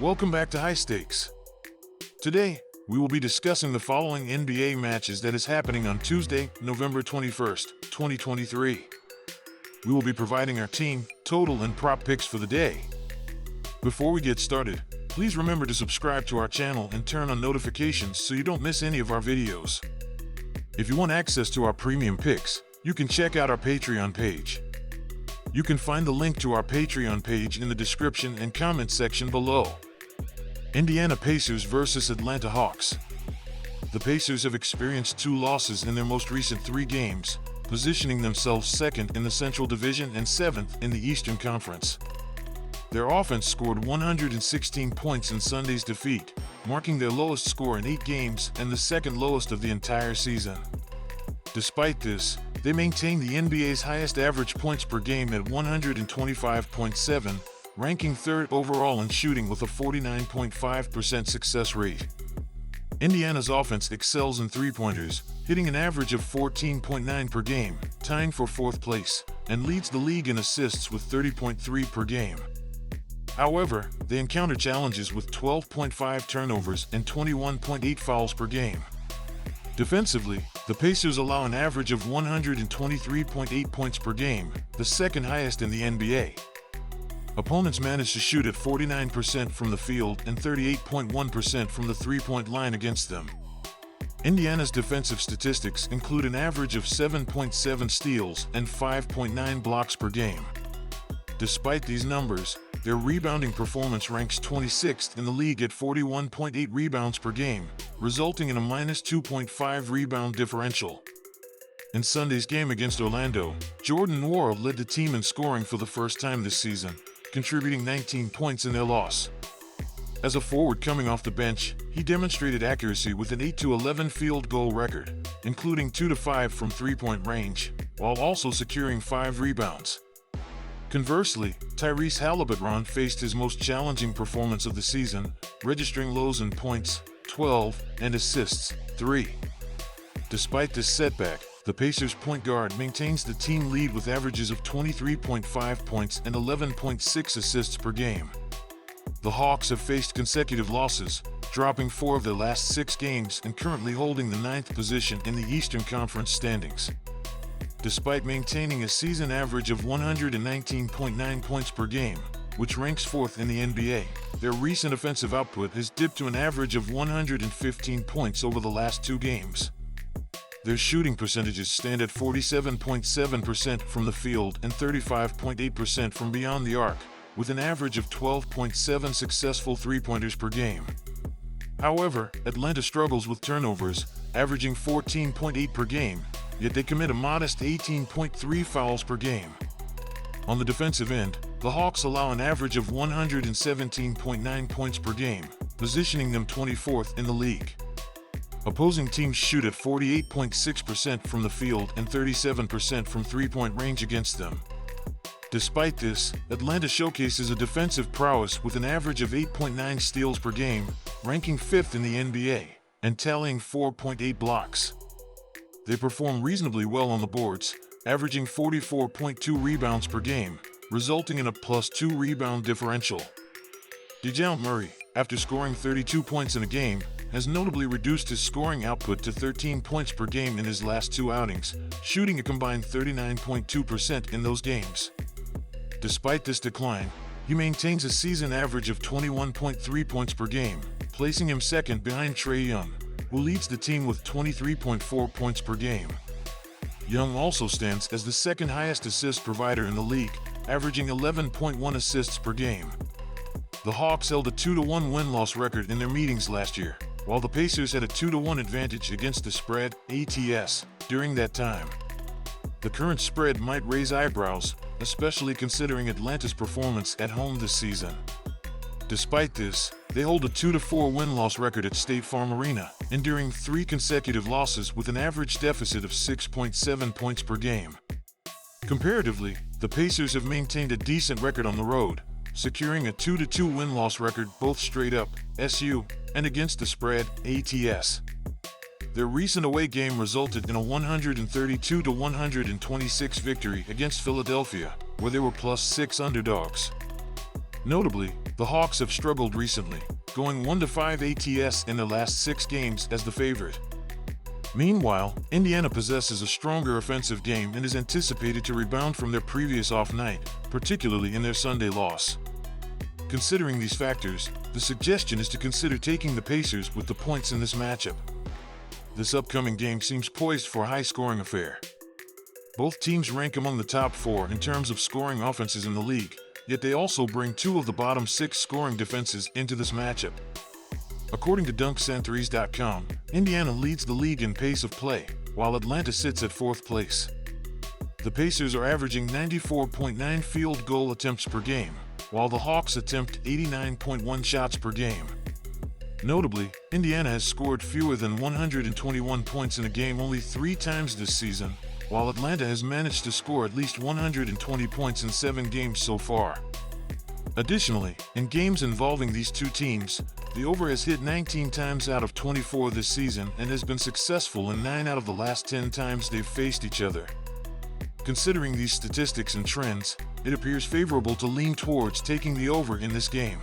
Welcome back to High Stakes. Today, we will be discussing the following NBA matches that is happening on Tuesday, November 21st, 2023. We will be providing our team, total, and prop picks for the day. Before we get started, please remember to subscribe to our channel and turn on notifications so you don't miss any of our videos. If you want access to our premium picks, you can check out our Patreon page. You can find the link to our Patreon page in the description and comment section below. Indiana Pacers vs. Atlanta Hawks. The Pacers have experienced 2 losses in their most recent 3 games, positioning themselves second in the Central Division and 7th in the Eastern Conference. Their offense scored 116 points in Sunday's defeat, marking their lowest score in 8 games and the second lowest of the entire season. Despite this, they maintain the NBA's highest average points per game at 125.7, ranking 3rd overall in shooting with a 49.5% success rate. Indiana's offense excels in three-pointers, hitting an average of 14.9 per game, tying for 4th place, and leads the league in assists with 30.3 per game. However, they encounter challenges with 12.5 turnovers and 21.8 fouls per game. Defensively, the Pacers allow an average of 123.8 points per game, the second highest in the NBA. Opponents manage to shoot at 49% from the field and 38.1% from the three-point line against them. Indiana's defensive statistics include an average of 7.7 steals and 5.9 blocks per game. Despite these numbers, their rebounding performance ranks 26th in the league at 41.8 rebounds per game, resulting in a -2.5 rebound differential. In Sunday's game against Orlando, Jordan Nwora led the team in scoring for the first time this season, contributing 19 points in their loss. As a forward coming off the bench, he demonstrated accuracy with an 8-11 field goal record, including 2-5 from three-point range, while also securing 5 rebounds. Conversely, Tyrese Haliburton faced his most challenging performance of the season, registering lows in points, 12, and assists, 3. Despite this setback, the Pacers' point guard maintains the team lead with averages of 23.5 points and 11.6 assists per game. The Hawks have faced consecutive losses, dropping 4 of their last 6 games and currently holding the 9th position in the Eastern Conference standings. Despite maintaining a season average of 119.9 points per game, which ranks 4th in the NBA, their recent offensive output has dipped to an average of 115 points over the last 2 games. Their shooting percentages stand at 47.7% from the field and 35.8% from beyond the arc, with an average of 12.7 successful three-pointers per game. However, Atlanta struggles with turnovers, averaging 14.8 per game, yet they commit a modest 18.3 fouls per game. On the defensive end, the Hawks allow an average of 117.9 points per game, positioning them 24th in the league. Opposing teams shoot at 48.6% from the field and 37% from three-point range against them. Despite this, Atlanta showcases a defensive prowess with an average of 8.9 steals per game, ranking 5th in the NBA, and tallying 4.8 blocks. They perform reasonably well on the boards, averaging 44.2 rebounds per game, resulting in a +2 rebound differential. DeJounte Murray, after scoring 32 points in a game, has notably reduced his scoring output to 13 points per game in his last 2 outings, shooting a combined 39.2% in those games. Despite this decline, he maintains a season average of 21.3 points per game, placing him second behind Trae Young, who leads the team with 23.4 points per game. Young also stands as the second highest assist provider in the league, averaging 11.1 assists per game. The Hawks held a 2-1 win-loss record in their meetings last year, while the Pacers had a 2-1 advantage against the spread, ATS, during that time. The current spread might raise eyebrows, especially considering Atlanta's performance at home this season. Despite this, they hold a 2-4 win-loss record at State Farm Arena, enduring 3 consecutive losses with an average deficit of 6.7 points per game. Comparatively, the Pacers have maintained a decent record on the road, securing a 2-2 win-loss record both straight up, SU, and against the spread, ATS. Their recent away game resulted in a 132-126 victory against Philadelphia, where they were +6 underdogs. Notably, The Hawks have struggled recently, going 1-5 ATS in their last 6 games as the favorite. Meanwhile, Indiana possesses a stronger offensive game and is anticipated to rebound from their previous off night, particularly in their Sunday loss. Considering these factors, the suggestion is to consider taking the Pacers with the points in this matchup. This upcoming game seems poised for a high-scoring affair. Both teams rank among the top 4 in terms of scoring offenses in the league, yet they also bring 2 of the bottom 6 scoring defenses into this matchup. According to dunkcenturies.com, Indiana leads the league in pace of play, while Atlanta sits at 4th place. The Pacers are averaging 94.9 field goal attempts per game, while the Hawks attempt 89.1 shots per game. Notably, Indiana has scored fewer than 121 points in a game only 3 times this season, while Atlanta has managed to score at least 120 points in 7 games so far. Additionally, in games involving these two teams, the over has hit 19 times out of 24 this season and has been successful in 9 out of the last 10 times they've faced each other. Considering these statistics and trends, it appears favorable to lean towards taking the over in this game.